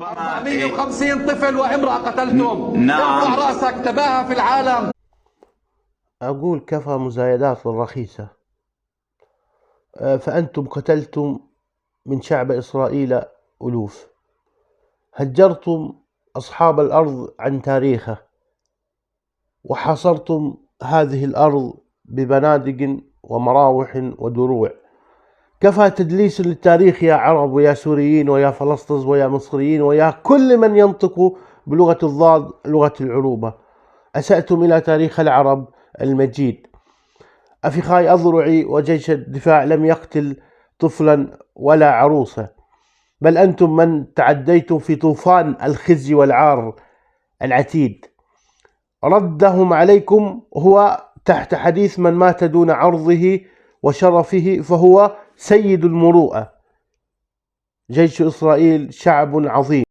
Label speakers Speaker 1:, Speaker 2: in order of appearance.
Speaker 1: 450 طفل وامرأة قتلتم.
Speaker 2: نعم.
Speaker 1: ارفع رأسك، تباهى في العالم.
Speaker 3: أقول كفى مزايدات رخيصة. فأنتم قتلتم من شعب إسرائيل ألوف، هجرتم أصحاب الأرض عن تاريخه، وحاصرتم هذه الأرض ببنادق ومراوح ودروع. كفى تدليس للتاريخ يا عرب ويا سوريين ويا فلسطز ويا مصريين ويا كل من ينطق بلغة الضاد لغة العروبة. أسأتم إلى تاريخ العرب المجيد. أفخاي أضرعي وجيش الدفاع لم يقتل طفلا ولا عروسة، بل أنتم من تعديتم في طوفان الخزي والعار العتيد. ردهم عليكم هو تحت حديث من مات دون عرضه وشرفه فهو سيد المروءة. جيش إسرائيل شعب عظيم.